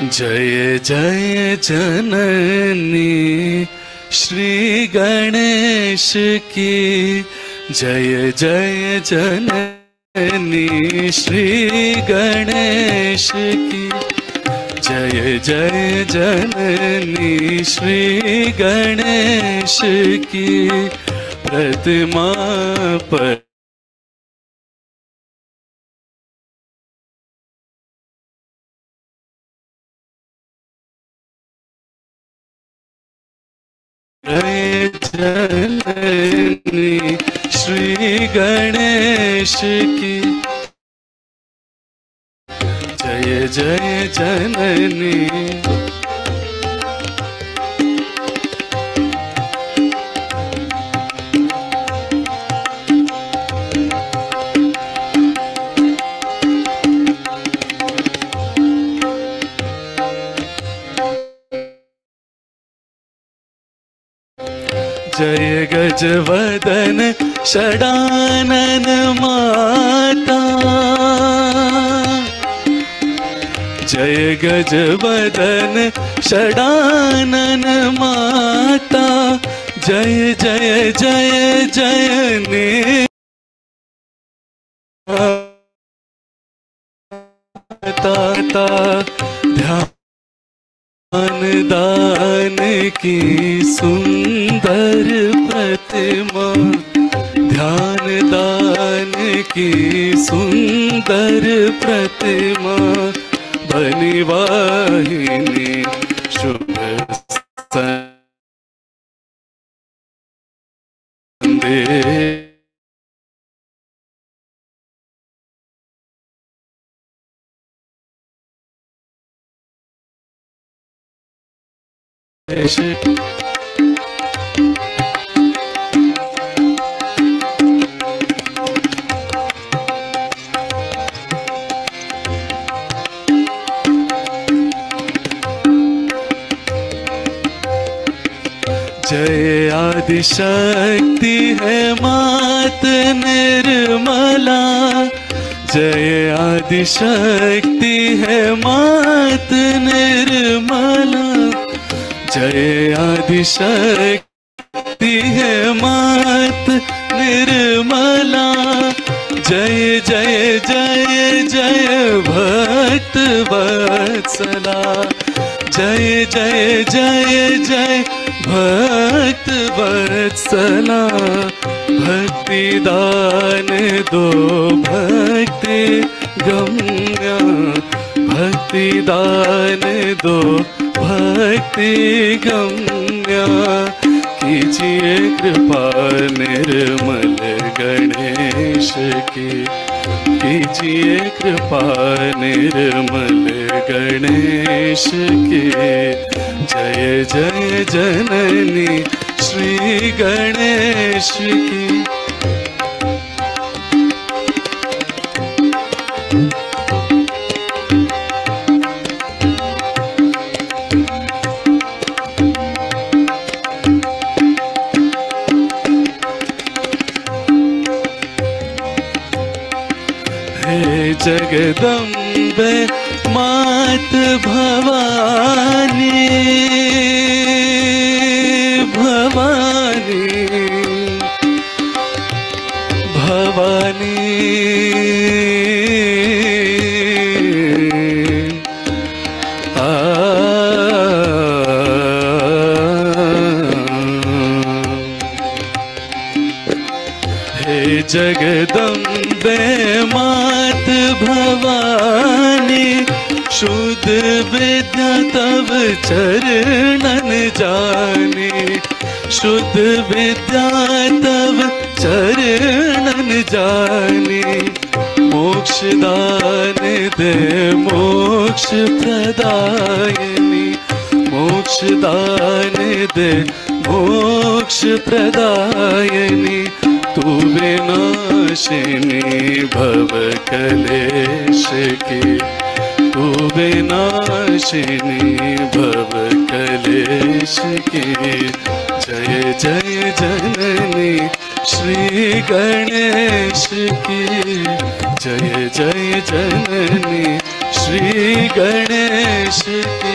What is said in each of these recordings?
जय जय जननी श्री गणेश की, जय जय जननी श्री गणेश की, जय जय जननी श्री गणेश की। प्रतिमा पर जय जननी श्री गणेश की, जय जय जननी। जय गजवदन षडानन माता, जय गजवदन षडानन माता, जय जय जय जय माता। ध्यान दान की सुंदर प्रतिमा, ध्यान दान की सुंदर प्रतिमा, बनी वाहिनी शुभ संदेश। जय आदिशक्ति है मात निर्मला, जय आदिशक्ति है मात निर्मला, जय आदिशक्ति है मात निर्मला, जय जय जय जय भक्त वत्सला, जय जय जय जय भक्त वत्सला। भक्ति दान दो भक्ति गम्या, भक्ति दान दो भक्ति गम्या, कीजिए कृपा निर्मल गणेश की, कीजिए कृपा निर्मल गणेश की। जय जय जननी श्री गणेश की। हे जगदम्बे मात भवानी, भवानी भवानी, हे जगदम्बे मात भवानी, शुद्ध विद्या तव चरणन जानी, शुद्ध विद्या तव चरणन जानी। मोक्ष दान दे मोक्ष प्रदायिनी, मोक्ष दान दे मोक्ष प्रदायिनी। तू विनाशिनी भव कलेश की, तू विनाशिनी भव कलेश की। जय जय जननी श्री गणेश की, जय जय जननी श्री गणेश की।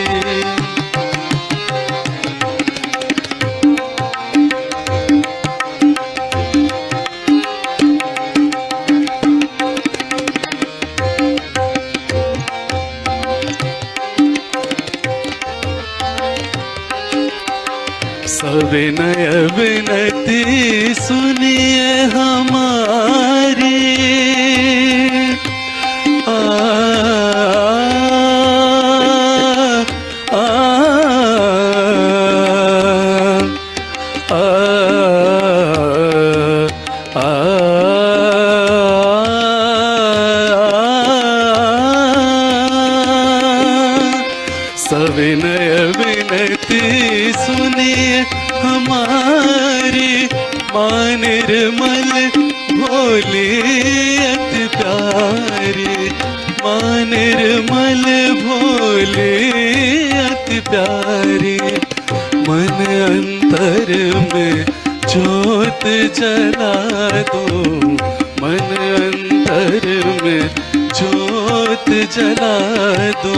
सविनय विनती सुनिए हमारी, आ, आ, आ, आ, सविनय विनती सुनिए हमारी, मां निर्मल भोली अति प्यारी, मां निर्मल भोली अति प्यारी। मन अंतर में ज्योत जला दो, मन अंतर में ज्योत जला दो।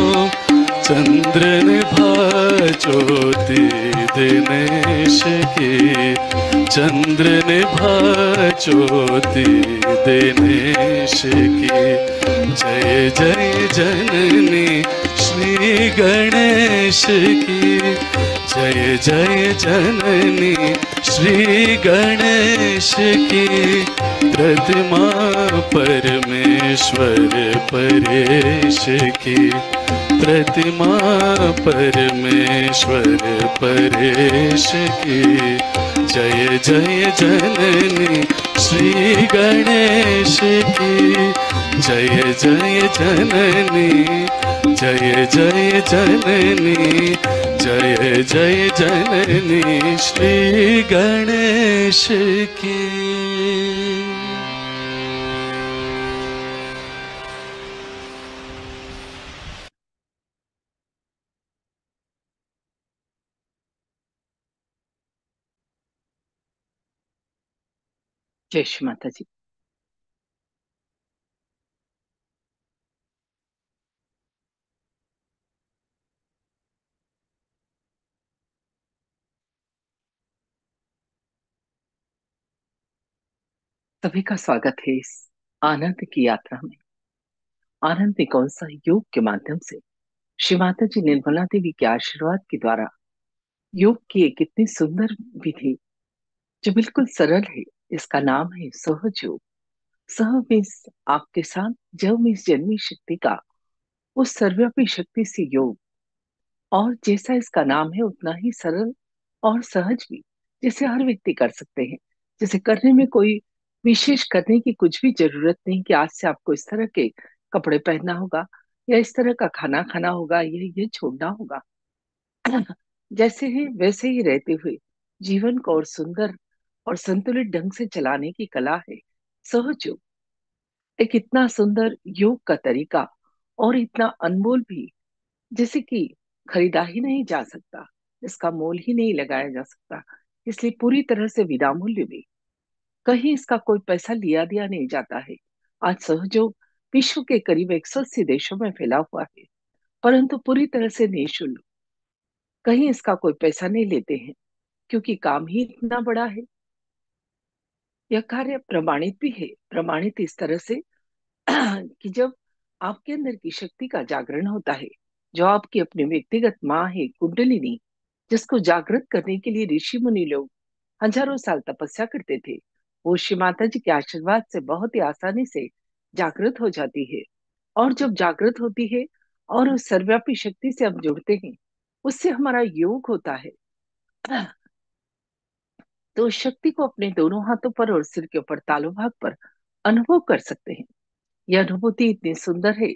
चंद्र निभा ज्योति दिनेश की, चंद्र निभा ज्योति दिनेश की। जय जय जननी श्री गणेश की, जय जय जननी श्री गणेश की। प्रतिमा परमेश्वर परेश की, प्रतिमा परमेश्वर परेश की। जय जय जननी श्री गणेश की, जय जय जननी, जय जय जननी, जय जय जननी श्री गणेश की। जय श्री माता जी। सभी का स्वागत है इस आनंद की यात्रा में। आनंद में कौन सा योग के माध्यम से श्री माता जी निर्मला देवी के आशीर्वाद के द्वारा योग की एक इतनी सुंदर विधि जो बिल्कुल सरल है। इसका नाम है सहज योग। सह मीन्स आपके साथ, जव मीन्स जन्मी शक्ति का उस सर्वव्यापी शक्ति से योग। और जैसा इसका नाम है उतना ही सरल और सहज भी, जिसे हर व्यक्ति कर सकते हैं। जिसे करने में कोई विशेष करने की कुछ भी जरूरत नहीं कि आज से आपको इस तरह के कपड़े पहनना होगा या इस तरह का खाना खाना होगा या ये छोड़ना होगा। जैसे है वैसे ही रहते हुए जीवन को और सुंदर और संतुलित ढंग से चलाने की कला है सहज योग। एक इतना सुंदर योग का तरीका और इतना अनमोल भी, जैसे कि खरीदा ही नहीं जा सकता, इसका मोल ही नहीं लगाया जा सकता, इसलिए पूरी तरह से विना मूल्य में, कहीं इसका कोई पैसा लिया दिया नहीं जाता है। आज सहयोग विश्व के करीब 180 देशों में फैला हुआ है, परंतु पूरी तरह से निःशुल्क। कहीं इसका कोई पैसा नहीं लेते हैं, क्योंकि काम ही इतना बड़ा है। यह कार्य प्रमाणित भी है, प्रमाणित इस तरह से कि जब आपके अंदर की शक्ति का जागरण होता है, जो आपकी अपनी व्यक्तिगत माँ है कुंडलिनी, जिसको जागृत करने के लिए ऋषि मुनि लोग हजारों साल तपस्या करते थे, वो श्री माता जी के आशीर्वाद से बहुत ही आसानी से जागृत हो जाती है। और जब जागृत होती है और उस सर्वव्यापी शक्ति से हम जुड़ते हैं, उससे हमारा योग होता है। तो उस शक्ति को अपने दोनों हाथों पर और सिर के ऊपर तालु भाग पर अनुभव कर सकते हैं। यह अनुभूति इतनी सुंदर है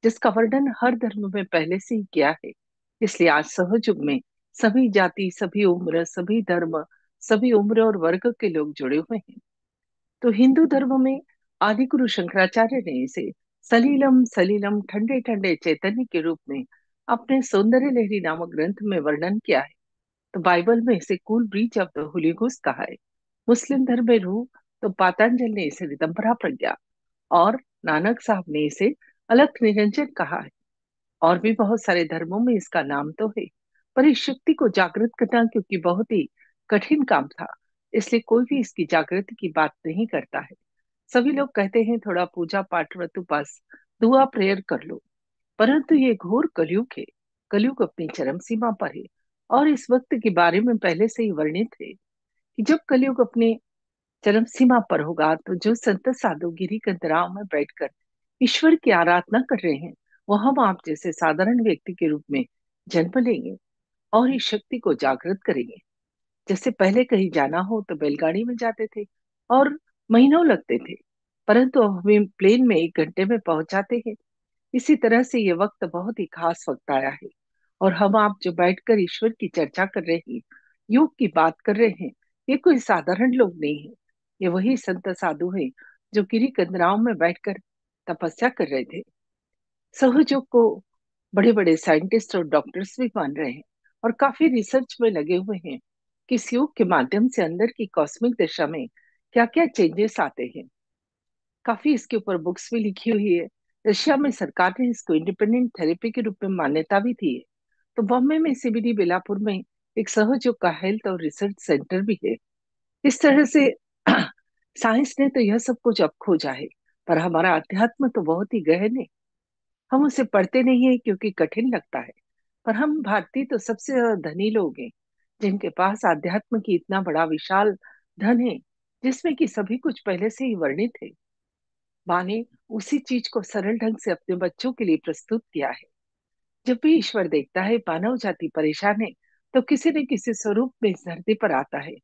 जिसका वर्णन हर धर्म में पहले से ही किया है। इसलिए आज सहयुग में सभी जाति, सभी उम्र, सभी धर्म, सभी उम्र और वर्ग के लोग जुड़े हुए हैं। तो हिंदू धर्म में आदि गुरु शंकराचार्य ने इसे सलीलम सलीलम ठंडे ठंडे चैतन्य के रूप में अपने सौंदर्य लहरी नामक ग्रंथ में वर्णन किया है। तो बाइबल में इसे cool breach of the Holi ghost कहा है। मुस्लिम धर्म में रूह तो पातंजल ने इसे रिदम्बरा प्रज्ञा और नानक साहब ने इसे अलख निरंजन कहा है। और भी बहुत सारे धर्मों में इसका नाम तो है, पर इस शक्ति को जागृत करना क्योंकि बहुत ही कठिन काम था, इसलिए कोई भी इसकी जागृति की बात नहीं करता है। सभी लोग कहते हैं थोड़ा पूजा पाठ व्रत उपास दुआ प्रेयर कर लो, परंतु ये घोर कलयुग है। कलयुग अपनी चरम सीमा पर है, और इस वक्त के बारे में पहले से ही वर्णित है कि जब कलयुग अपने चरम सीमा पर होगा तो जो संत साधु गिरी कंदराव में बैठकर ईश्वर की आराधना कर रहे हैं, वो हम आप जैसे साधारण व्यक्ति के रूप में जन्म लेंगे और इस शक्ति को जागृत करेंगे। जैसे पहले कहीं जाना हो तो बैलगाड़ी में जाते थे और महीनों लगते थे, परंतु अब हमें प्लेन में 1 घंटे में पहुंचाते हैं। इसी तरह से ये वक्त बहुत ही खास वक्त आया है, और हम आप जो बैठकर ईश्वर की चर्चा कर रहे हैं, योग की बात कर रहे हैं, ये कोई साधारण लोग नहीं है। ये वही संत साधु हैं जो गिरी कंदराओं में बैठकर तपस्या कर रहे थे। सहयोग को बड़े बड़े साइंटिस्ट और डॉक्टर्स भी मान रहे हैं, और काफी रिसर्च में लगे हुए हैं कि इस योग के माध्यम से अंदर की कॉस्मिक दिशा में क्या क्या चेंजेस आते हैं। काफी इसके ऊपर बुक्स भी लिखी हुई है। रशिया में सरकार ने इसको इंडिपेंडेंट थेरेपी के रूप में मान्यता भी दी है। तो बॉम्बे में सीबीडी बेलापुर में एक सहयोग का हेल्थ और रिसर्च सेंटर भी है। इस तरह से साइंस ने तो यह सब कुछ अब खोजा है, पर हमारा अध्यात्म तो बहुत ही गहन है। हम उसे पढ़ते नहीं है क्योंकि कठिन लगता है। पर हम भारतीय तो सबसे ज्यादा धनी लोग हैं, जिनके पास आध्यात्म की इतना बड़ा विशाल धन है, जिसमें कि सभी कुछ पहले से ही वर्णित है। माँ ने उसी चीज को सरल ढंग से अपने बच्चों के लिए प्रस्तुत किया है। जब भी ईश्वर देखता है मानव जाति परेशान है, तो किसी न किसी स्वरूप में इस धरती पर आता है।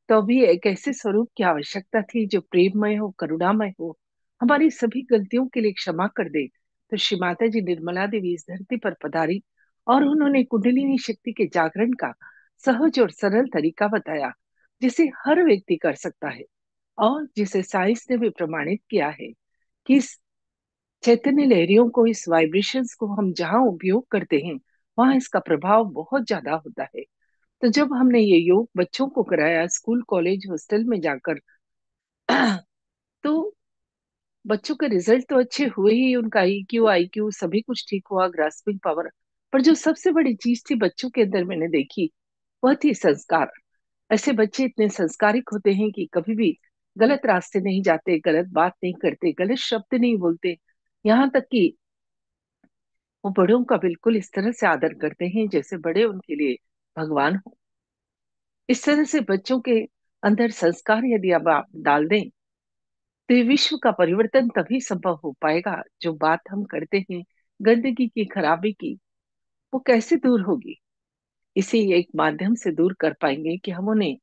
तो अभी एक ऐसे स्वरूप की आवश्यकता थी जो प्रेममय हो, करुणामय हो, हमारी सभी गलतियों के लिए क्षमा कर दे। तो श्री माता जी निर्मला देवी इस धरती पर पधारी, और उन्होंने कुंडलिनी शक्ति के जागरण का सहज और सरल तरीका बताया, जिसे हर व्यक्ति कर सकता है, और जिसे साइंस ने भी प्रमाणित किया है कि इस चैतन्य लहरियों को, इस वाइब्रेशंस को हम जहाँ उपयोग करते हैं, वहां इसका प्रभाव बहुत ज्यादा होता है। तो जब हमने ये योग बच्चों को कराया स्कूल कॉलेज हॉस्टल में जाकर, तो बच्चों के रिजल्ट तो अच्छे हुए ही, उनका ईक्यू आईक्यू सभी कुछ ठीक हुआ, ग्रास्पिंग पावर। पर जो सबसे बड़ी चीज थी बच्चों के अंदर मैंने देखी, वह थी संस्कार। ऐसे बच्चे इतने संस्कारिक होते हैं कि कभी भी गलत रास्ते नहीं जाते, गलत बात नहीं करते, गलत शब्द नहीं बोलते, यहाँ तक कि वो बड़ों का बिल्कुल इस तरह से आदर करते हैं जैसे बड़े उनके लिए भगवान हो। इस तरह से बच्चों के अंदर संस्कार यदि अब आप डाल दें, तो ये विश्व का परिवर्तन तभी संभव हो पाएगा। जो बात हम करते हैं गंदगी की, खराबी की, वो कैसे दूर होगी? इसे एक माध्यम से दूर कर पाएंगे कि हम उन्हें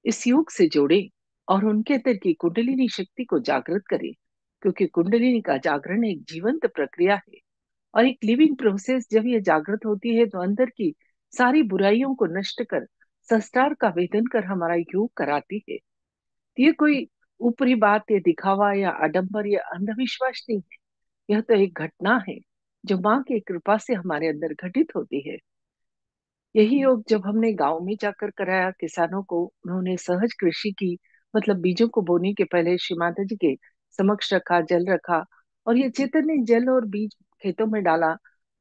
इस युग से जोड़े और उनके अंदर की कुंडलिनी शक्ति को जागृत करें। क्योंकि कुंडलिनी का जागरण एक जीवंत प्रक्रिया है, और एक लिविंग प्रोसेस। जब ये जागृत होती है तो अंदर की सारी बुराइयों को नष्ट कर संस्कार का वेदन कर हमारा योग कराती है। ये कोई ऊपरी बात या दिखावा या आडंबर या अंधविश्वास नहीं है। यह तो एक घटना है जो माँ की कृपा से हमारे अंदर घटित होती है। यही योग जब हमने गांव में जाकर कराया किसानों को, उन्होंने सहज कृषि की, मतलब बीजों को बोने के पहले श्री माता जी के समक्ष रखा, जल रखा, और ये चैतन्य जल और बीज खेतों में डाला,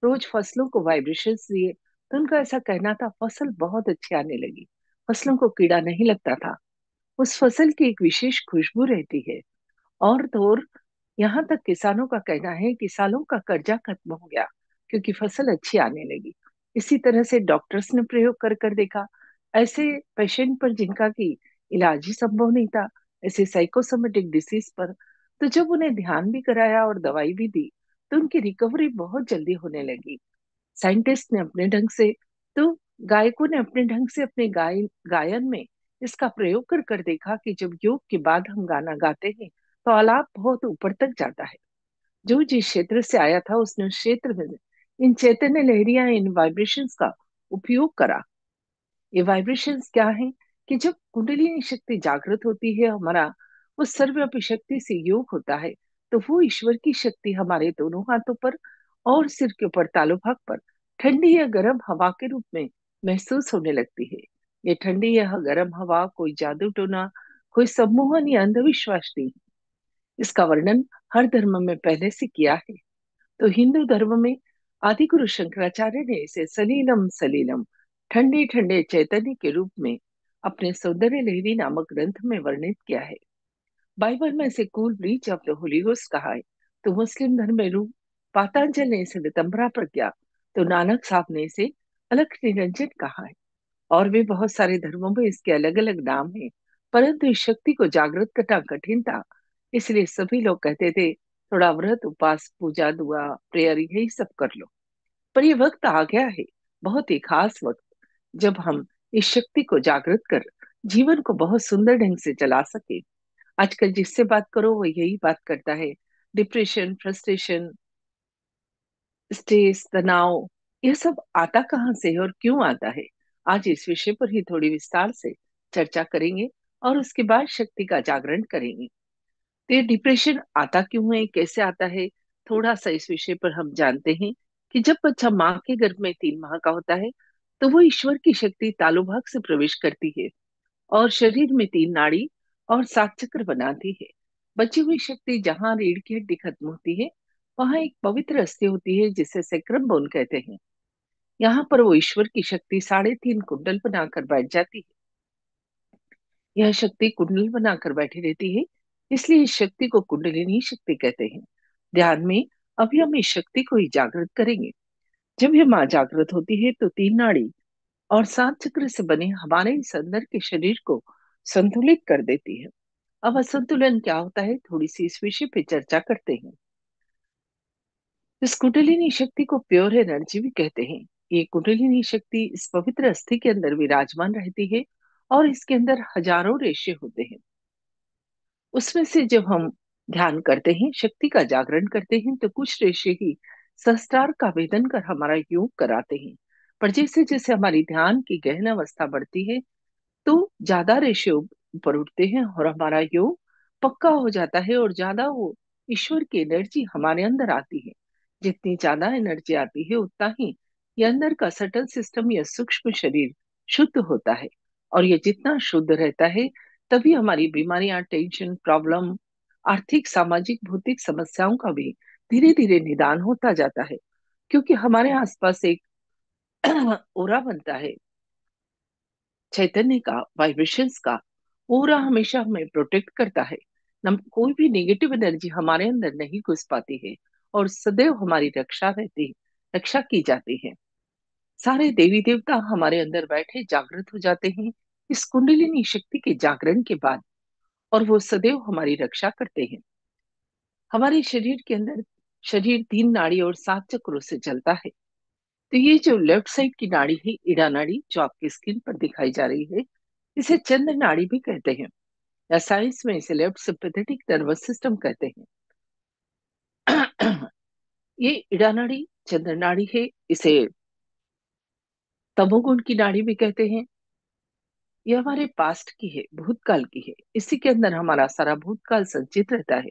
रोज फसलों को वाइब्रेशंस दिए, तो उनका ऐसा कहना था फसल बहुत अच्छी आने लगी, फसलों को कीड़ा नहीं लगता था, उस फसल की एक विशेष खुशबू रहती है। और तो और यहाँ तक किसानों का कहना है कि सालों का कर्जा खत्म हो गया, क्योंकि फसल अच्छी आने लगी। इसी तरह से डॉक्टर्स ने प्रयोग कर कर देखा, ऐसे पेशेंट पर जिनका की इलाज ही संभव नहीं था, ऐसे साइकोसोमेटिक डिसीज पर। तो जब उन्हें ध्यान भी कराया और दवाई भी दी, तो उनकी रिकवरी बहुत जल्दी होने लगी। साइंटिस्ट ने अपने ढंग से, तो गायकों ने अपने ढंग से अपने गायन में इसका प्रयोग कर कर देखा कि जब योग के बाद हम गाना गाते हैं तो आलाप बहुत ऊपर तक जाता है। जो जिस क्षेत्र से आया था उसने उस क्षेत्र में इन चैतन्य लहरियां, इन वाइब्रेशंस का उपयोग करा। ये वाइब्रेशंस क्या है कि जब कुंडलिनी शक्ति जागृत होती है, हमारा वो सर्वव्यापी शक्ति से योग होता है, तो वो ईश्वर की शक्ति हमारे दोनों हाथों पर और सिर के ऊपर तालु भाग पर ठंडी या गर्म हवा के रूप में महसूस होने लगती है। ये ठंडी या गर्म हवा कोई जादू टोना, कोई सम्मोहन या अंधविश्वास नहीं। इसका वर्णन हर धर्म में पहले से किया है। तो हिंदू धर्म में आदि गुरु शंकराचार्य ने इसे सलीलम सलीलम, ठंडे ठंडे चैतन्य के रूप में अपने सौंदर्य लहरी नामक ग्रंथ में वर्णित किया है। बाइबल में इसे cool breach of the Holi ghost कहा है, तो मुस्लिम धर्म में रूह पातंजल ने इसे वितंबरा प्रज्ञा, तो नानक साहब ने इसे अलख निरंजन कहा है। और भी बहुत सारे धर्मों में इसके अलग अलग नाम हैं, परंतु इस शक्ति को जागृत करना कठिन था, इसलिए सभी लोग कहते थे थोड़ा व्रत उपवास पूजा दुआ प्रेयर यही सब कर लो। पर ये वक्त आ गया है, बहुत ही खास वक्त, जब हम इस शक्ति को जागृत कर जीवन को बहुत सुंदर ढंग से चला सके। आजकल जिससे बात करो वो यही बात करता है, डिप्रेशन, फ्रस्ट्रेशन, स्ट्रेस, तनाव, यह सब आता कहाँ से है और क्यों आता है। आज इस विषय पर ही थोड़ी विस्तार से चर्चा करेंगे और उसके बाद शक्ति का जागरण करेंगे। तो ये डिप्रेशन आता क्यों है, कैसे आता है, थोड़ा सा इस विषय पर हम जानते हैं कि जब बच्चा माँ के गर्भ में 3 माह का होता है, तो वो ईश्वर की शक्ति तालुभाग से प्रवेश करती है और शरीर में 3 नाड़ी और 7 चक्र बनाती है। बची हुई शक्ति जहाँ रीढ़ की हड्डी खत्म होती है, वहां एक पवित्र अस्थि होती है जिसे सैक्रम बोन कहते हैं। यहाँ पर वो ईश्वर की शक्ति 3.5 कुंडल बनाकर बैठ जाती है। यह शक्ति कुंडल बनाकर बैठी रहती है, इसलिए इस शक्ति को कुंडलिनी शक्ति कहते हैं। ध्यान में अभी हम इस शक्ति को ही जागृत करेंगे। जब यह माँ जागृत होती है तो 3 नाड़ी और 7 चक्र से बने हमारे इस अंदर के शरीर को संतुलित कर देती है। अब असंतुलन क्या होता है, थोड़ी सी इस विषय पे चर्चा करते हैं। इस कुंडलिनी शक्ति को प्योर एनर्जी भी कहते हैं। ये कुंडलिनी शक्ति इस पवित्र अस्थि के अंदर विराजमान रहती है और इसके अंदर हजारों रेशे होते हैं। उसमें से जब हम ध्यान करते हैं, शक्ति का जागरण करते हैं, तो कुछ रेशे ही सहस्त्रार का वेदन कर हमारा योग कराते हैं। पर जैसे जैसे हमारी ध्यान की गहन अवस्था बढ़ती है, तो ज्यादा रेशे ऊपर उठते हैं और हमारा योग पक्का हो जाता है और ज्यादा वो ईश्वर की एनर्जी हमारे अंदर आती है। जितनी ज्यादा एनर्जी आती है उतना ही ये अंदर का सटल सिस्टम या सूक्ष्म शरीर शुद्ध होता है। और ये जितना शुद्ध रहता है, तभी हमारी बीमारियां, टेंशन, प्रॉब्लम, आर्थिक, सामाजिक, भौतिक समस्याओं का भी धीरे धीरे निदान होता जाता है। क्योंकि हमारे आसपास एक ओरा बनता है चैतन्य का, वाइब्रेशंस का। पूरा हमेशा हमें प्रोटेक्ट करता है। कोई भी नेगेटिव एनर्जी हमारे अंदर नहीं घुस पाती है और सदैव हमारी रक्षा रहती है, रक्षा की जाती है। सारे देवी देवता हमारे अंदर बैठे जागृत हो जाते हैं इस कुंडलिनी शक्ति के जागरण के बाद, और वो सदैव हमारी रक्षा करते हैं। हमारे शरीर के अंदर शरीर 3 नाड़ी और 7 चक्रों से चलता है। तो ये जो लेफ्ट साइड की नाड़ी है, इड़ा नाड़ी, जो आपकी स्क्रीन पर दिखाई जा रही है, इसे चंद्र नाड़ी भी कहते हैं, या साइंस में इसे लेफ्ट सिंपैथेटिक नर्वस सिस्टम कहते हैं। ये इड़ा नाड़ी चंद्र नाड़ी है, इसे तमोगुण की नाड़ी भी कहते हैं। ये हमारे पास्ट की है, भूतकाल की है। इसी के अंदर हमारा सारा भूतकाल संचित रहता है।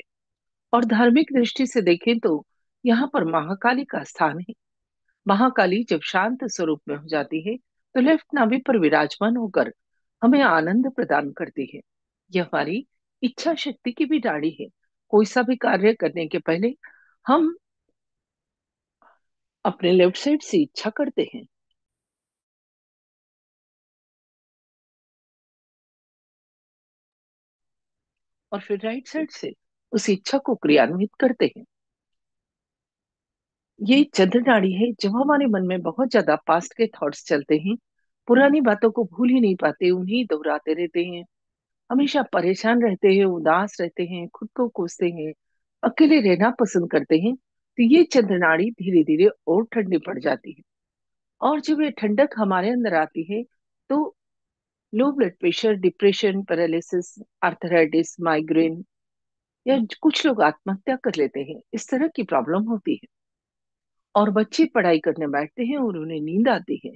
और धार्मिक दृष्टि से देखें तो यहाँ पर महाकाली का स्थान है। महाकाली जब शांत स्वरूप में हो जाती है, तो लेफ्ट नाभि पर विराजमान होकर हमें आनंद प्रदान करती है। यह हमारी इच्छा शक्ति की भी नाड़ी है। कोई सा भी कार्य करने के पहले हम अपने लेफ्ट साइड से इच्छा करते हैं और फिर राइट साइड से उस इच्छा को क्रियान्वित करते हैं। ये चंद्र नाड़ी है। जब हमारे मन में बहुत ज्यादा पास्ट के थॉट्स चलते हैं, पुरानी बातों को भूल ही नहीं पाते, उन्हीं दोहराते रहते हैं, हमेशा परेशान रहते हैं, उदास रहते हैं, खुद को कोसते हैं, अकेले रहना पसंद करते हैं, तो ये चंद्र नाड़ी धीरे धीरे और ठंडी पड़ जाती है। और जब ये ठंडक हमारे अंदर आती है, तो low blood pressure, depression, paralysis, arthritis, migraine, या कुछ लोग आत्महत्या कर लेते हैं, इस तरह की प्रॉब्लम होती है। और बच्चे पढ़ाई करने बैठते हैं और उन्हें नींद आती है।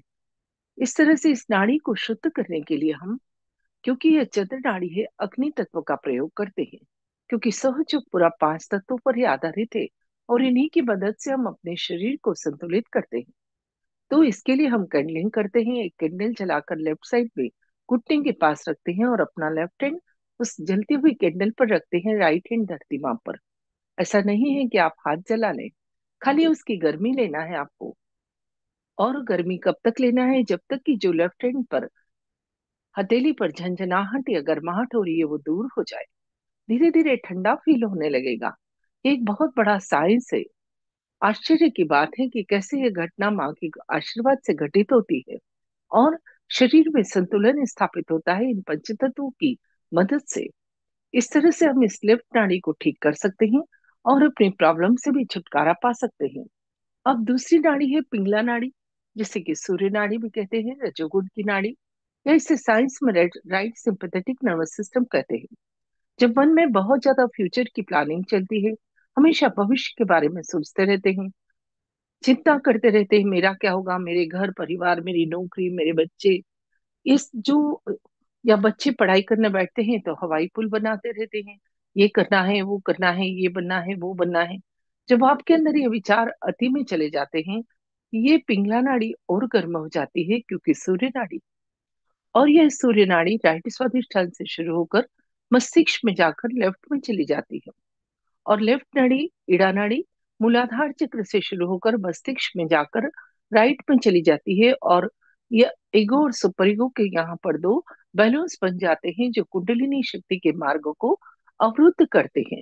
इस तरह से इस नाड़ी को शुद्ध करने के लिए हम, क्योंकि यह चंद्र नाड़ी है, अग्नि तत्व का प्रयोग करते हैं। क्योंकि सहज योग पूरा 5 तत्वों पर ही आधारित है और इन्हीं की मदद से हम अपने शरीर को संतुलित करते हैं। तो इसके लिए हम कैंडलिंग करते हैं। एक कैंडल जलाकर लेफ्ट साइड में घुटने के पास रखते हैं और अपना लेफ्ट हैंड उस जलती हुई कैंडल पर रखते हैं, राइट हैंड धरती मां पर। ऐसा नहीं है कि आप हाथ जला लें। खाली उसकी गर्मी लेना है आपको। और गर्मी कब तक लेना है? जब तक कि जो लेफ्ट हैंड पर हथेली पर झंझनाहट या गर्माहट हो रही है वो दूर हो जाए। धीरे धीरे ठंडा फील होने लगेगा। ये एक बहुत बड़ा साइंस है। आश्चर्य की बात है कि कैसे ये घटना माँ के आशीर्वाद से घटित होती है और शरीर में संतुलन स्थापित होता है इन पंचतत्वों की मदद से। इस तरह से हम इस लेफ्ट नाड़ी को ठीक कर सकते हैं और अपनी प्रॉब्लम से भी छुटकारा पा सकते हैं। अब दूसरी नाड़ी है पिंगला नाड़ी, जिसे कि सूर्य नाड़ी भी कहते हैं, रजोगुण की नाड़ी, या इसे साइंस में राइट सिंपैथेटिक नर्वस सिस्टम कहते हैं। जब मन में बहुत ज्यादा फ्यूचर की प्लानिंग चलती है, हमेशा भविष्य के बारे में सोचते रहते हैं, चिंता करते रहते हैं, मेरा क्या होगा, मेरे घर परिवार, मेरी नौकरी, मेरे बच्चे, इस जो, या बच्चे पढ़ाई करने बैठते हैं तो हवाई पुल बनाते रहते हैं, ये करना है, वो करना है, ये बनना है, वो बनना है। जब आपके अंदर ये विचार अति में चले जाते हैं, ये पिंगला नाड़ी और गर्म हो जाती है, क्योंकि सूर्य नाड़ी, और यह सूर्य नाड़ी राइट स्वादिष्ठान से शुरू होकर मस्तिष्क में जाकर लेफ्ट में चली जाती है। और लेफ्ट नाड़ी, इड़ा नाड़ी, मूलाधार चक्र से शुरू होकर मस्तिष्क में जाकर राइट में चली जाती है। और यह ईगो और सुपर ईगो के यहाँ पर दो बैलेंस बन जाते हैं जो कुंडलिनी शक्ति के मार्गों को अवरुद्ध करते हैं।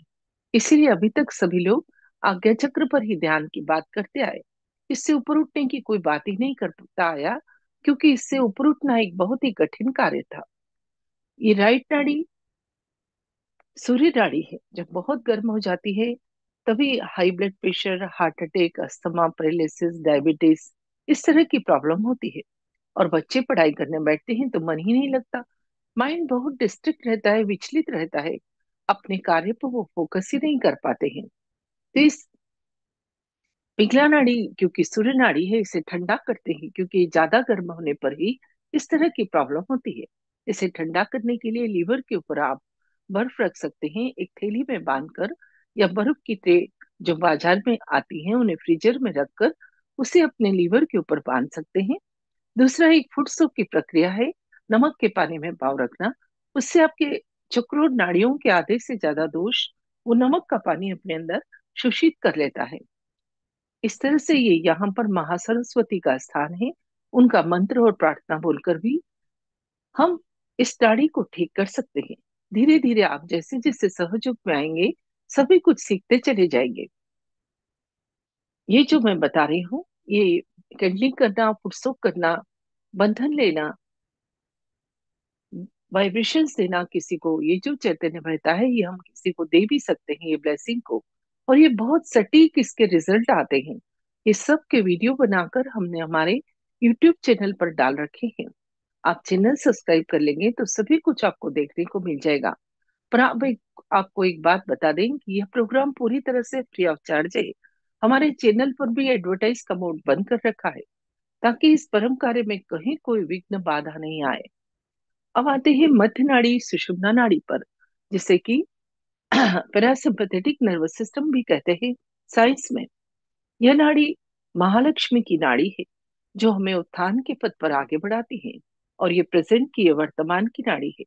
इसीलिए अभी तक सभी लोग आज्ञा चक्र पर ही ध्यान की बात करते आए। इससे ऊपर उठने की कोई बात ही नहीं करता आया, क्योंकि इससे ऊपर उठना एक बहुत ही कठिन कार्य था। ये राइट नाड़ी सूर्य नाड़ी है, जब बहुत गर्म हो जाती है तभी high blood pressure, heart attack, asthma, paralysis, diabetes, इस तरह की प्रॉब्लम होती है। और बच्चे पढ़ाई करने बैठते हैं तो मन ही नहीं लगता, माइंड बहुत डिस्ट्रैक्ट रहता है, विचलित रहता है, अपने कार्य पर वो फोकस ही नहीं कर पाते हैं। तो इस पिघला नाड़ी, क्योंकि सूर्य नाड़ी है, इसे ठंडा करते हैं, क्योंकि ज्यादा गर्म होने पर ही इस तरह की प्रॉब्लम होती है। इसे ठंडा करने के लिए लीवर के ऊपर आप बर्फ रख सकते हैं, एक थैली में बांधकर, या बर्फ की ट्रे जो बाजार में आती हैं उन्हें फ्रीजर में रखकर उसे अपने लीवर के ऊपर बांध सकते हैं। दूसरा एक फुट सूप की प्रक्रिया है, नमक के पानी में पाँव रखना। उससे आपके चक्रों नाड़ियों के आधे से ज्यादा दोष वो नमक का पानी अपने अंदर शोषित कर लेता है। इस तरह से ये यहाँ पर महासरस्वती का स्थान है। उनका मंत्र और प्रार्थना बोलकर भी हम इस नाड़ी को ठीक कर सकते हैं। धीरे धीरे आप जैसे जैसे सहयोग में आएंगे, सभी कुछ सीखते चले जाएंगे। ये जो मैं बता रही हूँ, ये कैंडलिंग करना, फुटसुक करना, बंधन लेना, वाइब्रेशंस देना किसी को, ये जो चैतन्य बहता है ये हम किसी को दे भी सकते हैं, ये ब्लेसिंग को। और ये बहुत सटीक इसके रिजल्ट आते हैं। ये सब के वीडियो बनाकर हमने हमारे यूट्यूब चैनल पर डाल रखे हैं। आप चैनल सब्सक्राइब कर लेंगे तो सभी कुछ आपको देखने को मिल जाएगा। पर आपको एक बात बता दें कि यह प्रोग्राम पूरी तरह से फ्री ऑफ चार्ज है। हमारे चैनल पर भी एडवर्टाइज का मोड बंद कर रखा है, ताकि इस परम कार्य में कहीं कोई विघ्न बाधा नहीं आए। अब आते हैं मध्य नाड़ी, सुषुम्ना नाड़ी पर, जिसे कि पैरासिम्पथेटिक नर्वस सिस्टम भी कहते हैं साइंस में। यह नाड़ी महालक्ष्मी की नाड़ी है, जो हमें उत्थान के पथ पर आगे बढ़ाती है। और ये प्रेजेंट की, ये वर्तमान की नाड़ी है।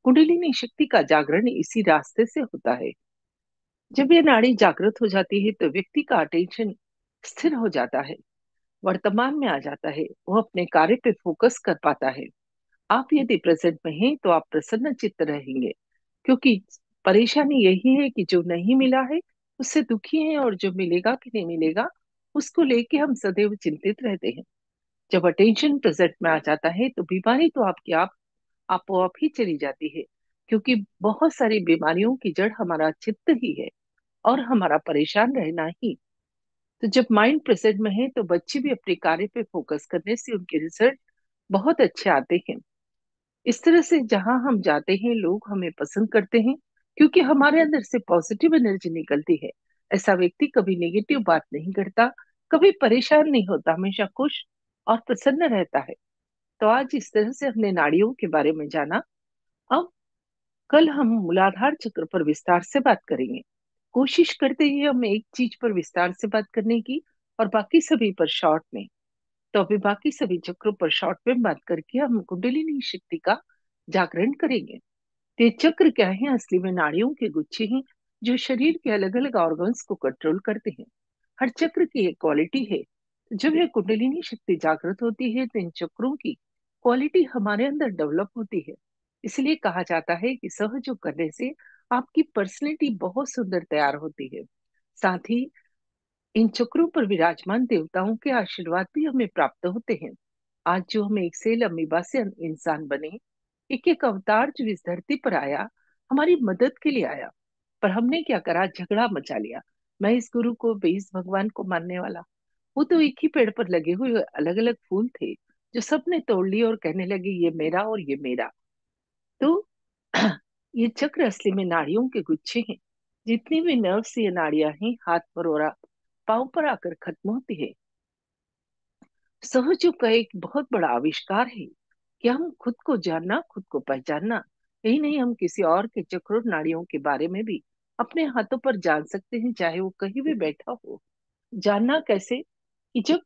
कुंडलिनी शक्ति का जागरण इसी रास्ते से होता है। जब ये नाड़ी जागृत हो जाती है तो व्यक्ति का अटेंशन स्थिर हो जाता है, वर्तमान में आ जाता है, वो अपने कार्य पे फोकस कर पाता है। आप यदि प्रेजेंट में हैं तो आप प्रसन्न चित्त रहेंगे, क्योंकि परेशानी यही है कि जो नहीं मिला है उससे दुखी है, और जो मिलेगा कि नहीं मिलेगा उसको लेके हम सदैव चिंतित रहते हैं। जब अटेंशन प्रेजेंट में आ जाता है तो बीमारी तो आपकी आपो आप ही चली जाती है, क्योंकि बहुत सारी बीमारियों की जड़ हमारा चित्त ही है, और हमारा परेशान रहना ही। तो जब माइंड प्रेजेंट में है तो बच्चे भी अपने कार्य पे फोकस करने से उनके रिजल्ट बहुत अच्छे आते हैं। इस तरह से जहां हम जाते हैं लोग हमें पसंद करते हैं, क्योंकि हमारे अंदर से पॉजिटिव एनर्जी निकलती है। ऐसा व्यक्ति कभी नेगेटिव बात नहीं करता, कभी परेशान नहीं होता, हमेशा खुश और प्रसन्न रहता है। तो आज इस तरह से हमने नाड़ियों के बारे में जाना। अब कल हम मूलाधार चक्र पर विस्तार से बात करेंगे। कोशिश करते हैं हम एक चीज पर विस्तार से बात करने की, और बाकी सभी पर शॉर्ट में। तो अभी बाकी सभी चक्रों पर शॉर्ट में बात करके हम कुंडलिनी शक्ति का जागरण करेंगे। ये चक्र क्या है? असली में नाड़ियों के गुच्छे हैं जो शरीर के अलग अलग ऑर्गन्स को कंट्रोल करते हैं। हर चक्र की एक क्वालिटी है। जब यह कुंडलिनी शक्ति जागृत होती है तो इन चक्रों की क्वालिटी हमारे अंदर डेवलप होती है। इसलिए कहा जाता है कि सहयोग करने से आपकी पर्सनैलिटी बहुत सुंदर तैयार होती है। साथ ही इन चक्रों पर विराजमान देवताओं के आशीर्वाद भी हमें प्राप्त होते हैं। आज जो हम एक सेल अमीबा से इंसान बने, एक एक अवतार जो इस धरती पर आया, हमारी मदद के लिए आया, पर हमने क्या करा, झगड़ा मचा लिया। मैं इस गुरु को, मैं इस भगवान को मानने वाला। वो तो एक ही पेड़ पर लगे हुए अलग अलग फूल थे जो सबने तोड़ लिए और कहने लगे ये मेरा और ये मेरा। तो ये चक्र असली में नाड़ियों के गुच्छे हैं। जितनी भी नर्व्स ये नाड़ियां हैं, हाथ पर और पांव पर आकर खत्म होती है। सहयोग का एक बहुत बड़ा आविष्कार है कि हम खुद को जानना, खुद को पहचानना। यही नहीं, हम किसी और के चक्रों नाड़ियों के बारे में भी अपने हाथों पर जान सकते हैं, चाहे वो कहीं भी बैठा हो। जानना कैसे? कि जब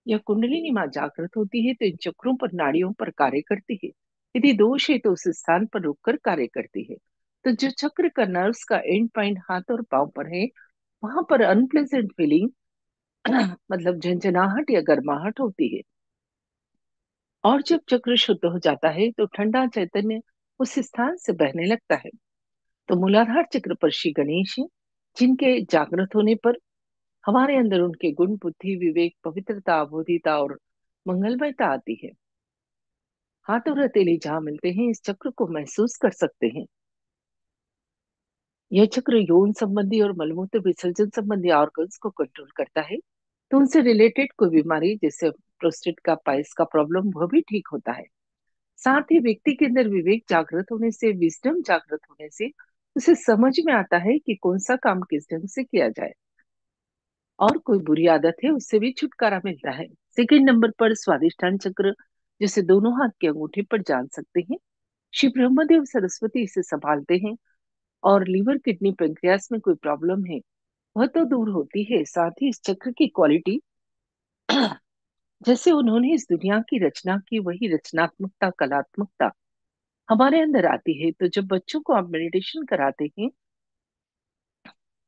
यह कुंडलिनी मां जागृत होती है तो इन चक्रों पर, नाड़ियों पर कार्य करती है। यदि दोष है तो उस स्थान पर रुककर कार्य करती है। तो जो चक्र का नर्व्स का एंड पॉइंट हाथ और पांव पर है, वहां पर अनप्लेजेंट फीलिंग मतलब झंझनाहट या गर्माहट होती है। और जब चक्र शुद्ध हो जाता है तो ठंडा चैतन्य उस स्थान से बहने लगता है। तो मूलाधार चक्र पर श्री गणेश हैं, जिनके जागृत होने पर हमारे अंदर उनके गुण, बुद्धि, विवेक, पवित्रता, बोधिता और मंगलमयता आती है। हाथ और हथेली जहाँ मिलते हैं, इस चक्र को महसूस कर सकते हैं। यह चक्र यौन संबंधी और मलमूत्र विसर्जन संबंधी ऑर्गन्स को कंट्रोल करता है। तो उनसे रिलेटेड कोई बीमारी जैसे प्रोस्टेट का, पाइल्स का प्रॉब्लम, वह भी ठीक होता है। साथ ही व्यक्ति के अंदर विवेक जागृत होने से, विजडम जागृत होने से उसे समझ में आता है कि कौन सा काम किस ढंग से किया जाए, और कोई बुरी आदत है उससे भी छुटकारा मिलता है। सेकंड नंबर पर स्वादिष्ठान चक्र, जिसे दोनों हाथ के अंगूठे पर जान सकते हैं। श्री ब्रह्मदेव सरस्वती इसे संभालते हैं। और लीवर, किडनी, पेंक्रियास में कोई प्रॉब्लम है, वह तो दूर होती है। साथ ही इस चक्र की क्वालिटी जैसे उन्होंने इस दुनिया की रचना की, वही रचनात्मकता, कलात्मकता हमारे अंदर आती है। तो जब बच्चों को आप मेडिटेशन कराते हैं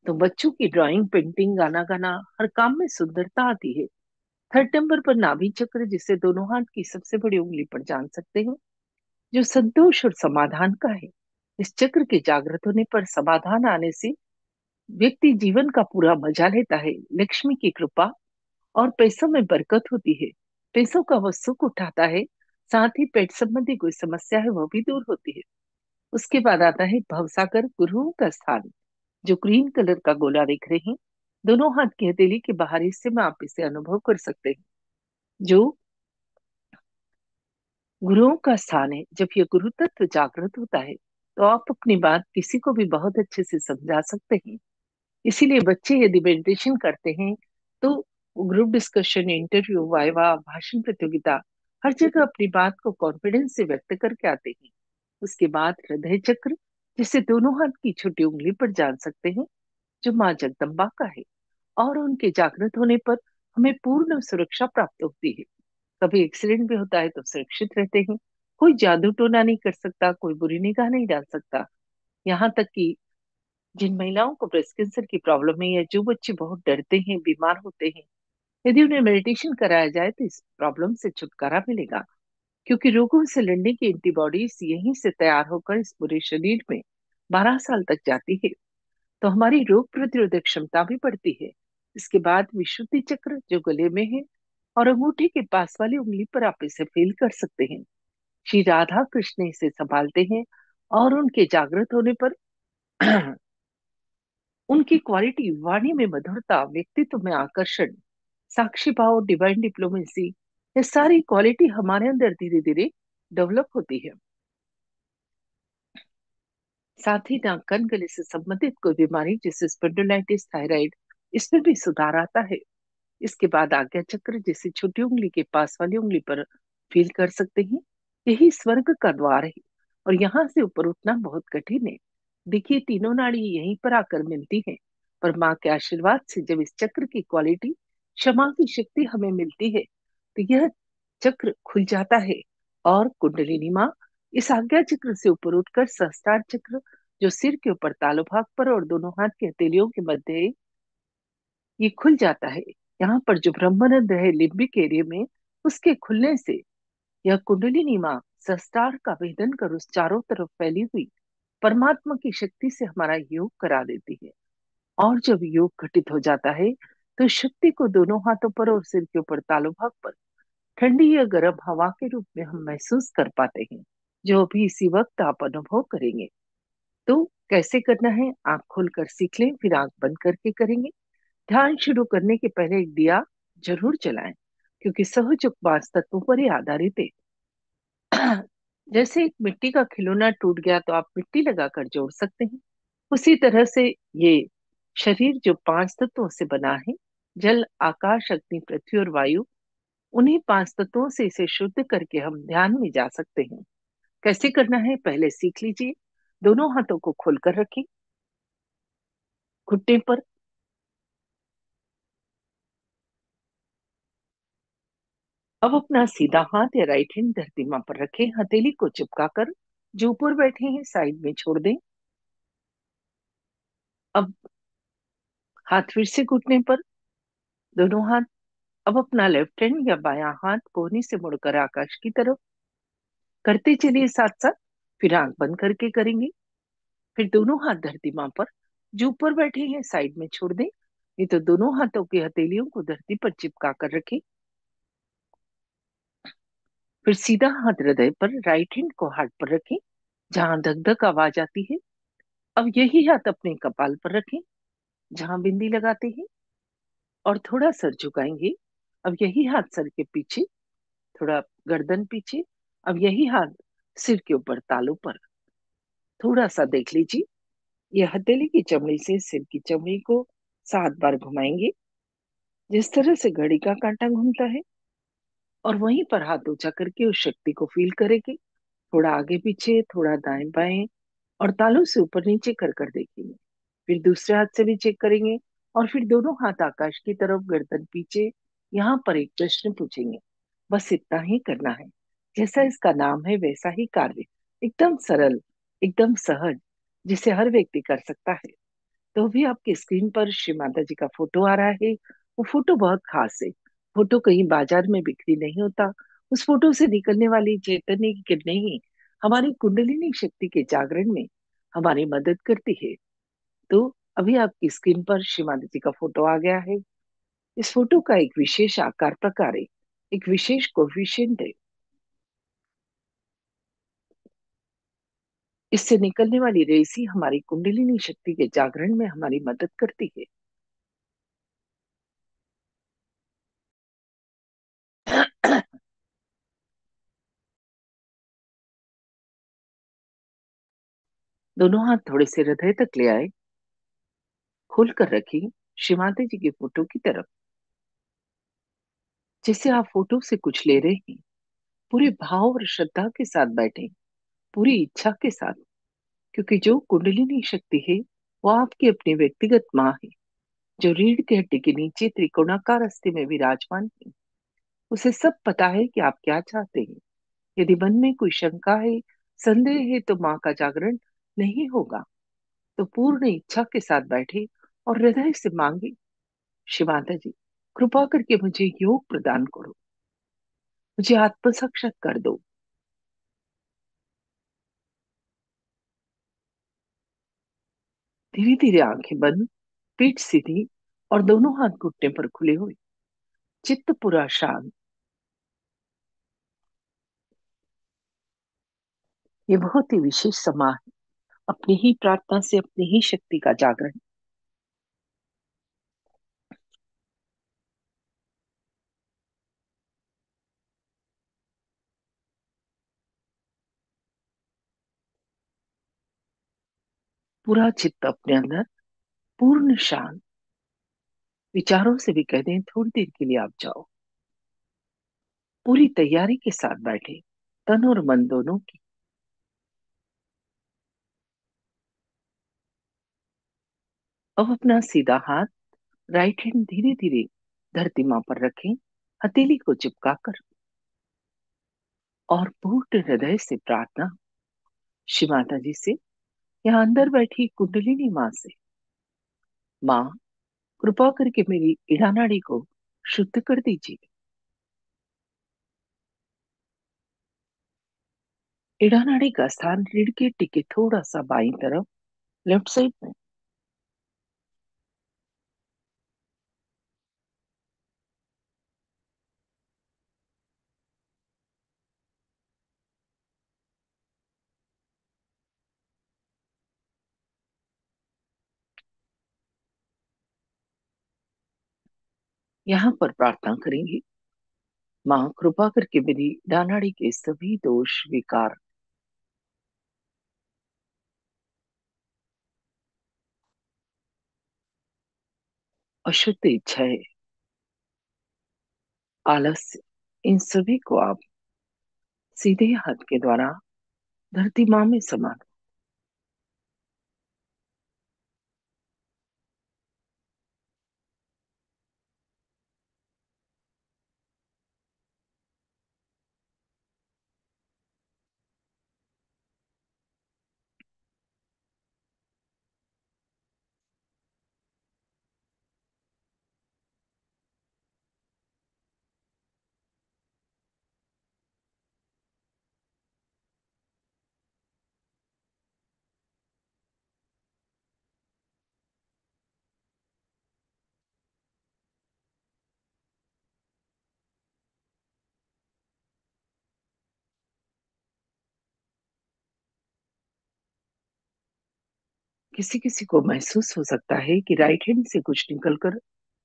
तो बच्चों की ड्राइंग, पेंटिंग, गाना गाना, हर काम में सुंदरता आती है। थर्ड नंबर पर नाभि चक्र, जिसे दोनों हाथ की सबसे बड़ी उंगली पर जान सकते हैं, जो संतोष और समाधान का है। इस चक्र के जागृत होने पर समाधान आने से व्यक्ति जीवन का पूरा मजा लेता है। लक्ष्मी की कृपा और पैसों में बरकत होती है। पैसों का वह सुख उठाता है। साथ ही पेट संबंधी कोई समस्या है वह भी दूर होती है। उसके बाद आता है भवसागर, गुरुओं का स्थान, जो ग्रीन कलर का गोला दिख रहे हैं। दोनों हाथ की हथेली के बाहरी हिस्से में आप इसे अनुभव कर सकते हैं, जो गुरुओं का स्थान है। जब यह गुरु तत्व जागृत होता है तो आप अपनी बात किसी को भी बहुत अच्छे से समझा सकते हैं। इसीलिए बच्चे यदि मेडिटेशन करते हैं तो ग्रुप डिस्कशन, इंटरव्यू, वाइवा, भाषण प्रतियोगिता, हर जगह अपनी बात को कॉन्फिडेंस से व्यक्त करके आते हैं। उसके बाद हृदय चक्र, जिसे दोनों हाथ की छोटी उंगली पर जान सकते हैं, जो माँ जगदम्बा का है। और उनके जागृत होने पर हमें पूर्ण सुरक्षा प्राप्त होती है। कभी एक्सीडेंट भी होता है तो सुरक्षित रहते हैं। कोई जादू टोना नहीं कर सकता, कोई बुरी निगाह नहीं डाल सकता। यहाँ तक कि जिन महिलाओं को ब्रेस्ट कैंसर की प्रॉब्लम है, या जो बच्चे बहुत डरते हैं, बीमार होते हैं, यदि उन्हें मेडिटेशन कराया जाए तो इस प्रॉब्लम से छुटकारा मिलेगा। क्योंकि रोगों से लड़ने की एंटीबॉडीज यहीं से तैयार होकर इस पूरे शरीर में 12 साल तक जाती है। तो हमारी रोग प्रतिरोधक क्षमता भी बढ़ती है। इसके बाद विशुद्धि चक्र, जो गले में है और अंगूठे के पास वाली उंगली पर आप इसे फील कर सकते हैं। श्री राधा कृष्ण इसे संभालते हैं। और उनके जागृत होने पर उनकी क्वालिटी, वाणी में मधुरता, व्यक्तित्व में आकर्षण, साक्षी भाव, डिवाइन डिप्लोमेसी, ये सारी क्वालिटी हमारे अंदर धीरे धीरे डेवलप होती है। साथ ही नाक, कान, गले से संबंधित कोई बीमारी जैसे स्पॉन्डिलाइटिस, थायराइड, इसमें भी सुधार आता है। इसके बाद आज्ञा चक्र, जिसे छोटी उंगली के पास वाली उंगली पर फील कर सकते हैं, यही स्वर्ग का द्वार है। और यहाँ से ऊपर उठना बहुत कठिन है। देखिए, तीनों नाड़ी यहीं पर आकर मिलती हैं। पर माँ के आशीर्वाद से जब इस चक्र की क्वालिटी, क्षमा की शक्ति हमें मिलती है, तो यह चक्र खुल जाता है। और कुंडलिनी माँ इस आज्ञा चक्र से ऊपर उठकर सहस्त्रार चक्र, जो सिर के ऊपर तालु भाग पर और दोनों हाथ की हथेलियों के मध्य है, ये खुल जाता है। यहाँ पर जो ब्रह्मानंद है लिम्बिक एरिया में, उसके खुलने से यह कुंडलिनी माँ सहस्त्रार का भेदन कर उस चारों तरफ फैली हुई परमात्मा की शक्ति से हमारा योग करा देती है। और जब योग घटित हो जाता है तो शक्ति को दोनों हाथों पर और सिर के ऊपर तालु भाग पर ठंडी या गर्म हवा के रूप में हम महसूस कर पाते हैं, जो अभी इसी वक्त आप अनुभव करेंगे। तो कैसे करना है, आंख खोलकर सीख लें, फिर आंख बंद करके करेंगे। ध्यान शुरू करने के पहले एक दिया जरूर जलाएं, क्योंकि सहज पांच तत्वों पर ही आधारित है। जैसे एक मिट्टी का खिलौना टूट गया तो आप मिट्टी लगाकर जोड़ सकते हैं, उसी तरह से ये शरीर जो पांच तत्वों से बना है, जल आकाश अग्नि पृथ्वी और वायु, उन्हीं पांच तत्वों से इसे शुद्ध करके हम ध्यान में जा सकते हैं। कैसे करना है पहले सीख लीजिए। दोनों हाथों को खोलकर रखें घुटने पर। अब अपना सीधा हाथ या राइट हैंड धरती मां पर रखें, हथेली को चिपकाकर जो ऊपर बैठे हैं साइड में छोड़ दें। अब हाथ फिर से घुटने पर, दोनों हाथ। अब अपना लेफ्ट हैंड या बायां हाथ कोहनी से मुड़कर आकाश की तरफ करते चलिए साथ साथ। फिर आंख बंद करके करेंगे। फिर दोनों हाथ धरती मां पर जो ऊपर बैठे हैं साइड में छोड़ दें। नहीं तो दोनों हाथों की हथेलियों को धरती पर चिपका कर रखें। फिर सीधा हाथ हृदय पर, राइट हैंड को हार्ट पर रखें जहां धक धक आवाज आती है। अब यही हाथ अपने कपाल पर रखें जहां बिंदी लगाते हैं, और थोड़ा सर झुकाएंगे। अब यही हाथ सर के पीछे, थोड़ा गर्दन पीछे। अब यही हाथ सिर के ऊपर तालू पर। थोड़ा सा देख लीजिए, ये हथेली की चमड़ी से सिर की चमड़ी को 7 बार घुमाएंगे, जिस तरह से घड़ी का कांटा घूमता है। और वहीं पर हाथ ऊंचा करके उस शक्ति को फील करेंगे। थोड़ा आगे पीछे, थोड़ा दाएं बाएं, और तालू से ऊपर नीचे कर कर देखेंगे। फिर दूसरे हाथ से भी चेक करेंगे, और फिर दोनों हाथ आकाश की तरफ, गर्दन पीछे। यहाँ पर एक प्रश्न पूछेंगे। बस इतना ही करना है। जैसा इसका नाम है वैसा ही कार्य, एकदम सरल, एकदम सहज, जिसे हर व्यक्ति कर सकता है। तो भी आपकी स्क्रीन पर श्री माता जी का फोटो आ रहा है। वो फोटो बहुत खास है। फोटो कहीं बाजार में बिक्री नहीं होता। उस फोटो से निकलने वाली चैतन्य की किरणें ही हमारी कुंडलिनी शक्ति के जागरण में हमारी मदद करती है। तो अभी आपकी स्क्रीन पर श्री माता जी का फोटो आ गया है। इस फोटो का एक विशेष आकार प्रकार है, एक विशेष कोफिशिएंट है। इससे निकलने वाली रेस ही हमारी कुंडलिनी शक्ति के जागरण में हमारी मदद करती है। दोनों हाथ थोड़े से हृदय तक ले आए, खोल कर रखी श्री माता जी की फोटो की तरफ। जैसे आप फोटो से कुछ ले रहे हैं, पूरे भाव और श्रद्धा के साथ बैठे, पूरी इच्छा के साथ। क्योंकि जो कुंडलिनी शक्ति है वो आपकी अपनी व्यक्तिगत माँ है, जो रीढ़ की हड्डी के नीचे त्रिकोणाकार अस्थि में विराजमान है। उसे सब पता है कि आप क्या चाहते हैं। यदि मन में कोई शंका है, संदेह है, तो माँ का जागरण नहीं होगा। तो पूर्ण इच्छा के साथ बैठे और हृदय से मांगे, शिव माता जी, कृपा करके मुझे योग प्रदान करो, मुझे आत्म साक्षात्कार दो। धीरे धीरे आंखें बंद, पीठ सीधी, और दोनों हाथ घुटने पर खुले हुए, चित्त पूरा शांत। ये बहुत ही विशेष समय है, अपनी ही प्रार्थना से अपनी ही शक्ति का जागरण। पूरा चित्त अपने अंदर, पूर्ण शांत। विचारों से भी कह दें थोड़ी देर के लिए आप जाओ। पूरी तैयारी के साथ बैठे, तन और मन दोनों की। अब अपना सीधा हाथ, राइट हैंड धीरे धीरे धरती मां पर रखें, हथेली को चिपका कर, और पूर्ण हृदय से प्रार्थना श्री माता जी से, यहाँ अंदर बैठी कुंडलिनी माँ से। माँ, कृपा करके मेरी इड़ा नाड़ी को शुद्ध कर दीजिए। इड़ा नाड़ी का स्थान रीढ़ की हड्डी के थोड़ा सा बाईं तरफ, लेफ्ट साइड में। यहाँ पर प्रार्थना करेंगे। माँ कृपा करके मेरी इड़ा नाड़ी के सभी दोष, विकार, अशुद्ध इच्छाएं, आलस्य, इन सभी को आप सीधे हाथ के द्वारा धरती माँ में समा दो। किसी किसी को महसूस हो सकता है कि राइट हैंड से कुछ निकलकर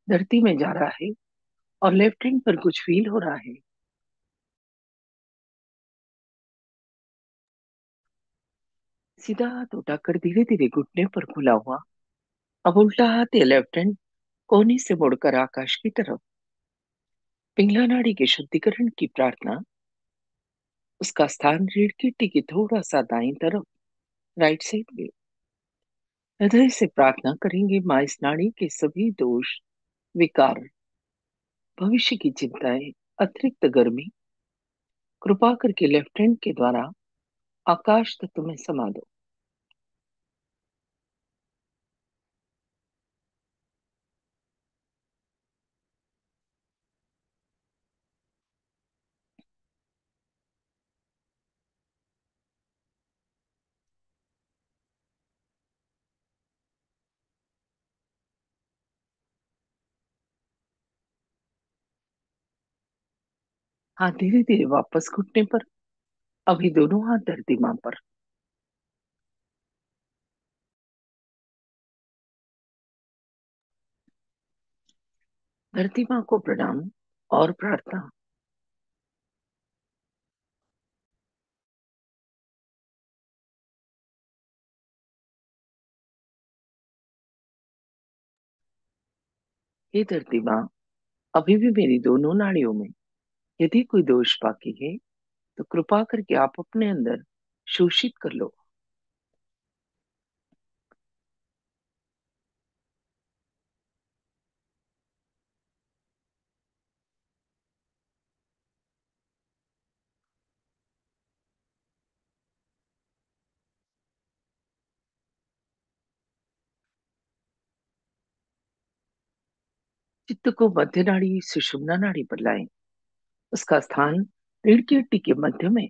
धरती में जा रहा है और लेफ्ट हैंड पर कुछ फील हो रहा है। सीधा हाथ उठाकर धीरे धीरे घुटने पर खुला हुआ, अब उल्टा हाथ या लेफ्ट हैंड कोहनी से मुड़कर आकाश की तरफ। पिंगला नाड़ी के शुद्धिकरण की प्रार्थना। उसका स्थान रीढ़ की हड्डी की थोड़ा सा दाईं तरफ, राइट साइड में। हृदय से प्रार्थना करेंगे, माँ इस नाड़ी के सभी दोष, विकार, भविष्य की चिंताएं, अतिरिक्त गर्मी, कृपा करके लेफ्ट हैंड के द्वारा आकाश तत्व में समा दो। हाथ धीरे धीरे वापस घुटने पर, अभी दोनों हाथ धरती माँ पर। धरती माँ को प्रणाम और प्रार्थना। हे धरती माँ, अभी भी मेरी दोनों नाड़ियों में यदि कोई दोष बाकी है तो कृपा करके आप अपने अंदर शोषित कर लो। चित्त को मध्य नाड़ी, सुषुम्ना नाड़ी पर लाएं। उसका स्थान रीढ़ की हड्डी के मध्य में।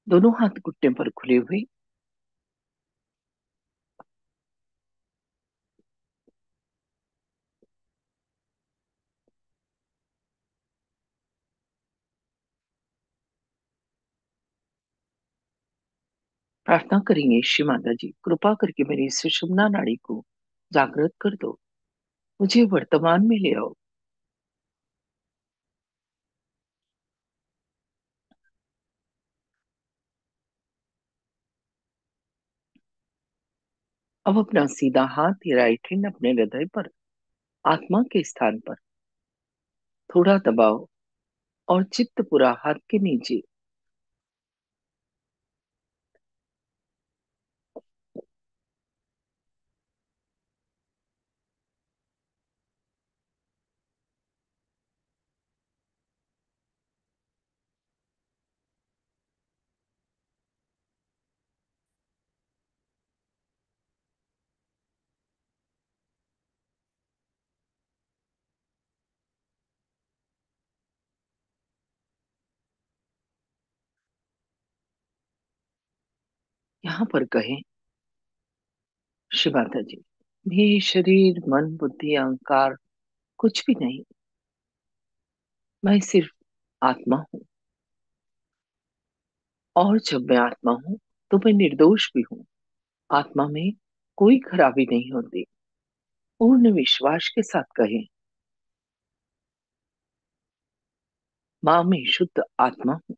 दोनों हाथ घुटने पर खुले हुए। प्रार्थना करेंगे, श्री माता जी कृपा करके मेरी सुषुम्ना नाड़ी को जागृत कर दो, मुझे वर्तमान में ले आओ। अब अपना सीधा हाथ या राइट हैंड अपने हृदय पर, आत्मा के स्थान पर थोड़ा दबाओ और चित्त पूरा हाथ के नीचे। यहाँ पर कहें, शिव माता जी, ये शरीर मन बुद्धि अहंकार कुछ भी नहीं, मैं सिर्फ आत्मा हूँ। और जब मैं आत्मा हूँ तो मैं निर्दोष भी हूँ। आत्मा में कोई खराबी नहीं होती। पूर्ण विश्वास के साथ कहें, माँ में शुद्ध आत्मा हूँ।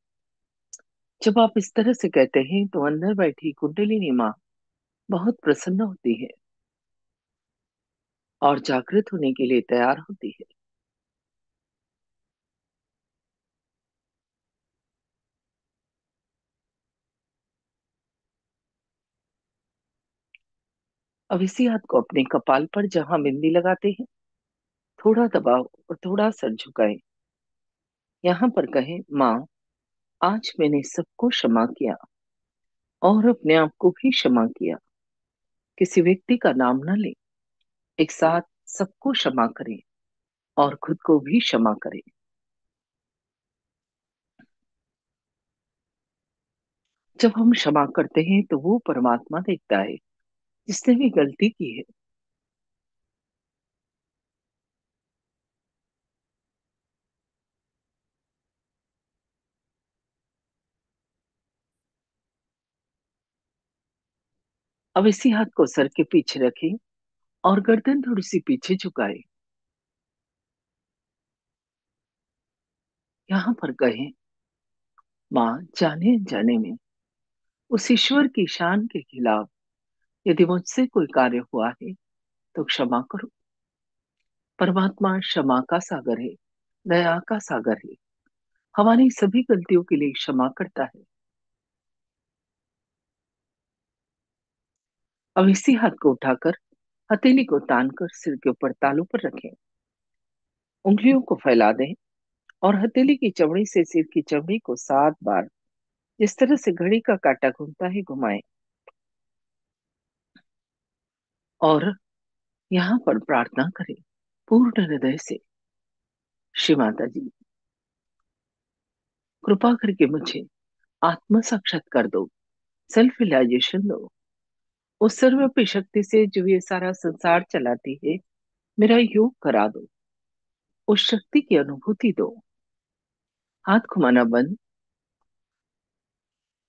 जब आप इस तरह से कहते हैं तो अंदर बैठी कुंडलिनी माँ बहुत प्रसन्न होती है और जागृत होने के लिए तैयार होती है। अब इसी हाथ को अपने कपाल पर जहां बिंदी लगाते हैं, थोड़ा दबाव और थोड़ा सर झुकाएं। यहाँ पर कहें, माँ, आज मैंने सबको क्षमा किया और अपने आप को भी क्षमा किया। किसी व्यक्ति का नाम न लें, एक साथ सबको क्षमा करें और खुद को भी क्षमा करें। जब हम क्षमा करते हैं तो वो परमात्मा देखता है जिसने भी गलती की है। अब इसी हाथ को सर के पीछे रखें और गर्दन थोड़ी सी पीछे झुकाएं। यहाँ पर कहें, माँ, जाने अनजाने में उस ईश्वर की शान के खिलाफ यदि मुझसे कोई कार्य हुआ है तो क्षमा करो। परमात्मा क्षमा का सागर है, दया का सागर है। हमारी सभी गलतियों के लिए क्षमा करता है। अब इसी हाथ को उठाकर हथेली को तान कर सिर के ऊपर तालू पर रखें। उंगलियों को फैला दें और हथेली की चमड़ी से सिर की चमड़ी को 7 बार, जिस तरह से घड़ी का काटा घूमता है, घुमाएं। और यहाँ पर प्रार्थना करें पूर्ण हृदय से, श्री माता जी, कृपा करके मुझे आत्म साक्षात्कार दो, सेल्फ रियलाइजेशन दो। उस सर्वव्यापी शक्ति से जो ये सारा संसार चलाती है, मेरा योग करा दो। उस शक्ति की अनुभूति दो। हाथ घुमाना बंद।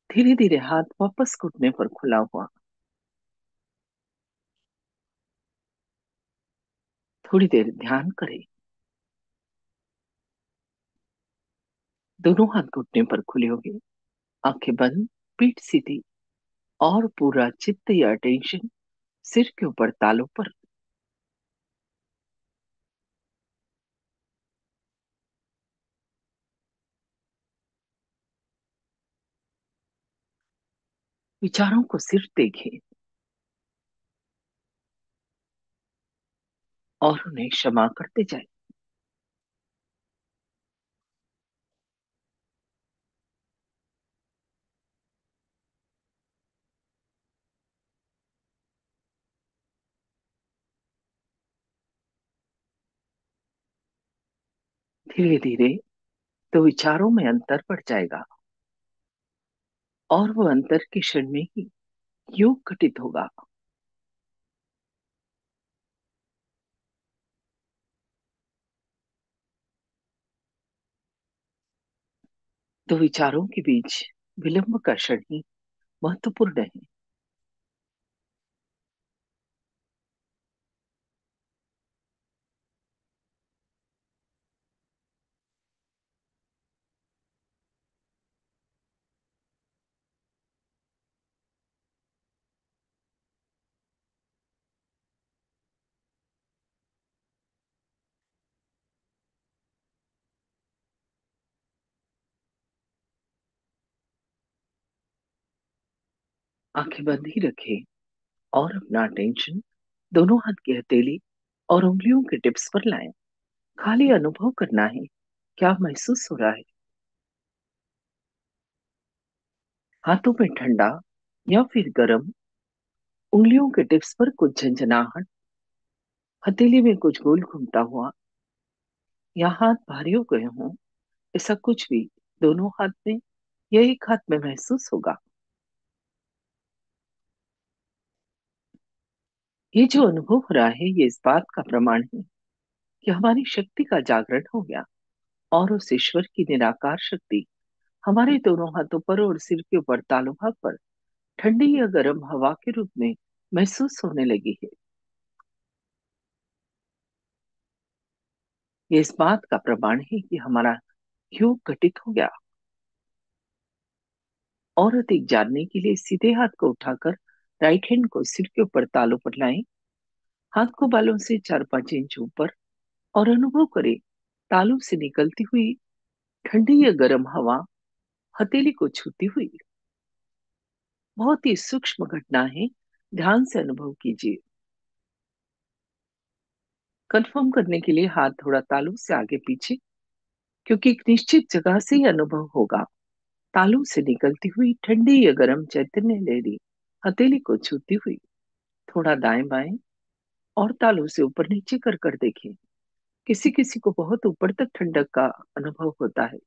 धीरे धीरे हाथ वापस घुटने पर खुला हुआ। थोड़ी देर ध्यान करें। दोनों हाथ घुटने पर खुले होंगे, आंखें बंद, पीठ सीधी और पूरा चित्त या अटेंशन सिर के ऊपर तालू पर। विचारों को सिर्फ देखें और उन्हें क्षमा करते जाएं। धीरे धीरे तो विचारों में अंतर बढ़ जाएगा और वो अंतर के क्षण में ही योग घटित होगा। तो विचारों के बीच विलंब का क्षण ही महत्वपूर्ण है। आंखें बंद ही रखें और अपना अटेंशन दोनों हाथ की हथेली और उंगलियों के टिप्स पर लाएं। खाली अनुभव करना है, क्या महसूस हो रहा है। हाथों में ठंडा या फिर गर्म, उंगलियों के टिप्स पर कुछ झंझनाहट, हथेली में कुछ गोल घूमता हुआ या हाथ भारी हो गए हों, ऐसा कुछ भी दोनों हाथ में या एक हाथ में महसूस होगा। ये जो अनुभव हो रहा है ये इस बात का प्रमाण है कि हमारी शक्ति का जागरण हो गया और उस ईश्वर की निराकार शक्ति हमारे दोनों हाथों पर और सिर के ऊपर तालु भाग पर ठंडी या गर्म हवा के रूप में महसूस होने लगी है। ये इस बात का प्रमाण है कि हमारा योग घटित हो गया। और अधिक जानने के लिए सीधे हाथ को उठाकर राइट हैंड को सिर के ऊपर तालू पर लाएं। हाथ को बालों से 4-5 इंच ऊपर और अनुभव करें तालू से निकलती हुई ठंडी या गर्म हवा हथेली को छूती हुई। बहुत ही सूक्ष्म घटना है, ध्यान से अनुभव कीजिए। कंफर्म करने के लिए हाथ थोड़ा तालू से आगे पीछे, क्योंकि एक निश्चित जगह से ही अनुभव होगा। तालू से निकलती हुई ठंडी या गर्म चैतन्य लहरी हथेली को छूती हुई। थोड़ा दाएं बाएं और तालू से ऊपर नीचे कर कर देखें। किसी किसी को बहुत ऊपर तक ठंडक का अनुभव होता है।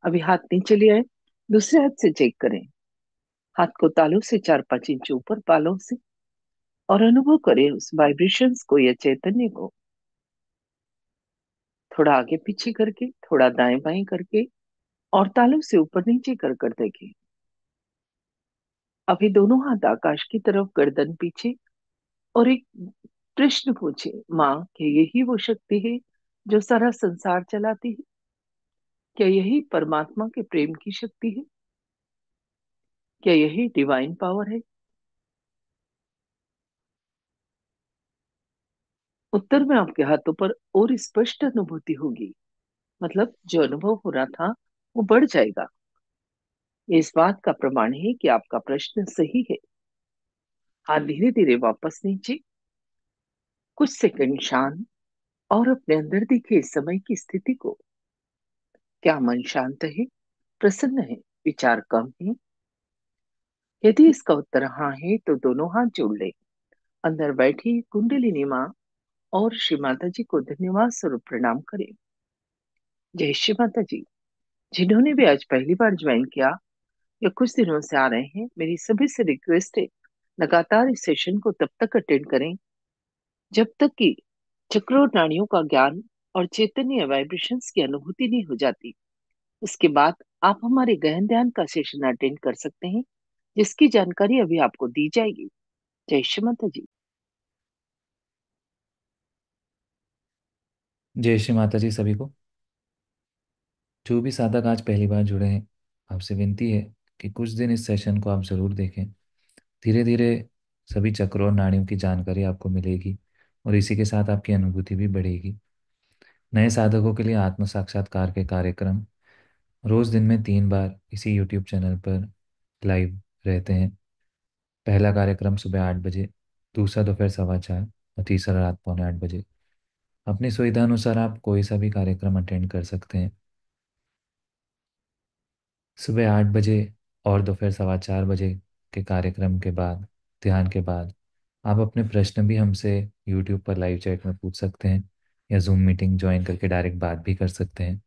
अभी हाथ नीचे ले आए, दूसरे हाथ से चेक करें। हाथ को तालू से 4-5 इंच ऊपर बालों से और अनुभव करें उस वाइब्रेशंस को या चैतन्य को। थोड़ा आगे पीछे करके, थोड़ा दाएं बाएं करके और तालू से ऊपर नीचे कर कर देखें। अभी दोनों हाथ आकाश की तरफ, गर्दन पीछे, और एक प्रश्न पूछे, माँ क्या यही वो शक्ति है जो सारा संसार चलाती है? क्या यही परमात्मा के प्रेम की शक्ति है? क्या यही डिवाइन पावर है? उत्तर में आपके हाथों पर और स्पष्ट अनुभूति होगी। मतलब जो अनुभव हो रहा था वो बढ़ जाएगा। ये इस बात का प्रमाण है कि आपका प्रश्न सही है। हाथ धीरे धीरे वापस नीचे, कुछ सेकंड शांत और अपने अंदर देखिए इस समय की स्थिति को। क्या मन शांत है, प्रसन्न है, विचार कम है? यदि इसका उत्तर हाँ है तो दोनों हाथ जोड़ ले। अंदर बैठी कुंडलिनी माँ और श्री माता जी को धन्यवाद स्वरूप प्रणाम करें। जय श्री माता जी। जिन्होंने भी आज पहली बार ज्वाइन किया या कुछ दिनों से आ रहे हैं, मेरी सभी से रिक्वेस्ट है लगातार इस सेशन को तब तक अटेंड करें जब तक कि चक्रों और नाड़ियों का ज्ञान और चैतन्य वाइब्रेशंस की अनुभूति नहीं हो जाती। उसके बाद आप हमारे गहन ध्यान का सेशन अटेंड कर सकते हैं, जिसकी जानकारी अभी आपको दी जाएगी। जय श्री माता जी। जय श्री माता जी सभी को। जो भी साधक आज पहली बार जुड़े हैं, आपसे विनती है कि कुछ दिन इस सेशन को आप ज़रूर देखें। धीरे धीरे सभी चक्रों और नाड़ियों की जानकारी आपको मिलेगी और इसी के साथ आपकी अनुभूति भी बढ़ेगी। नए साधकों के लिए आत्म साक्षात्कार के कार्यक्रम रोज़ दिन में 3 बार इसी यूट्यूब चैनल पर लाइव रहते हैं। पहला कार्यक्रम सुबह 8 बजे, दूसरा दोपहर 4:15 और तीसरा रात 7:45 बजे। अपनी सुविधा अनुसार आप कोई सा भी कार्यक्रम अटेंड कर सकते हैं। सुबह 8 बजे और दोपहर 4:15 बजे के कार्यक्रम के बाद, ध्यान के बाद, आप अपने प्रश्न भी हमसे यूट्यूब पर लाइव चैट में पूछ सकते हैं या जूम मीटिंग ज्वाइन करके डायरेक्ट बात भी कर सकते हैं।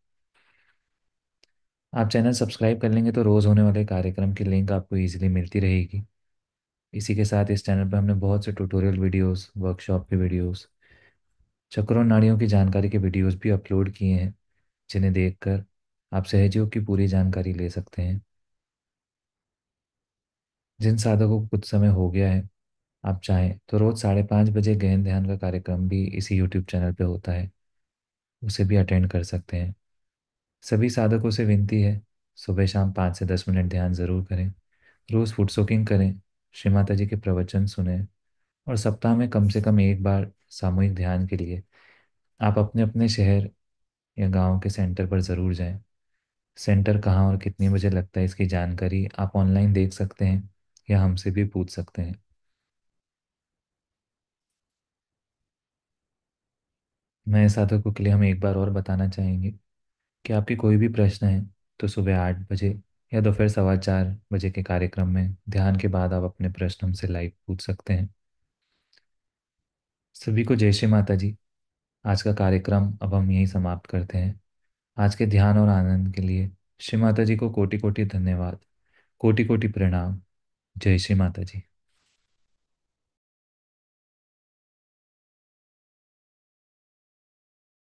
आप चैनल सब्सक्राइब कर लेंगे तो रोज़ होने वाले कार्यक्रम की लिंक आपको ईजिली मिलती रहेगी। इसी के साथ इस चैनल पर हमने बहुत से ट्यूटोरियल वीडियोस, वर्कशॉप के वीडियोस, चक्रों और नाड़ियों की जानकारी के वीडियोस भी अपलोड किए हैं, जिन्हें देखकर आप सहजयोग की पूरी जानकारी ले सकते हैं। जिन साधकों को कुछ समय हो गया है, आप चाहें तो रोज़ 5:30 बजे गहन ध्यान का कार्यक्रम भी इसी यूट्यूब चैनल पे होता है, उसे भी अटेंड कर सकते हैं। सभी साधकों से विनती है, सुबह शाम 5 से 10 मिनट ध्यान ज़रूर करें। रोज़ फुट सोकिंग करें, श्री माता जी के प्रवचन सुने और सप्ताह में कम से कम एक बार सामूहिक ध्यान के लिए आप अपने अपने शहर या गांव के सेंटर पर ज़रूर जाएं। सेंटर कहाँ और कितने बजे लगता है, इसकी जानकारी आप ऑनलाइन देख सकते हैं या हमसे भी पूछ सकते हैं। नए साधकों के लिए हम एक बार और बताना चाहेंगे कि आपकी कोई भी प्रश्न है तो सुबह 8 बजे या दोपहर 4:15 बजे के कार्यक्रम में ध्यान के बाद आप अपने प्रश्न हमसे लाइव पूछ सकते हैं। सभी को जय श्री माता जी। आज का कार्यक्रम अब हम यहीं समाप्त करते हैं। आज के ध्यान और आनंद के लिए श्री माता जी को कोटि कोटि धन्यवाद, कोटि कोटि प्रणाम। जय श्री माता जी।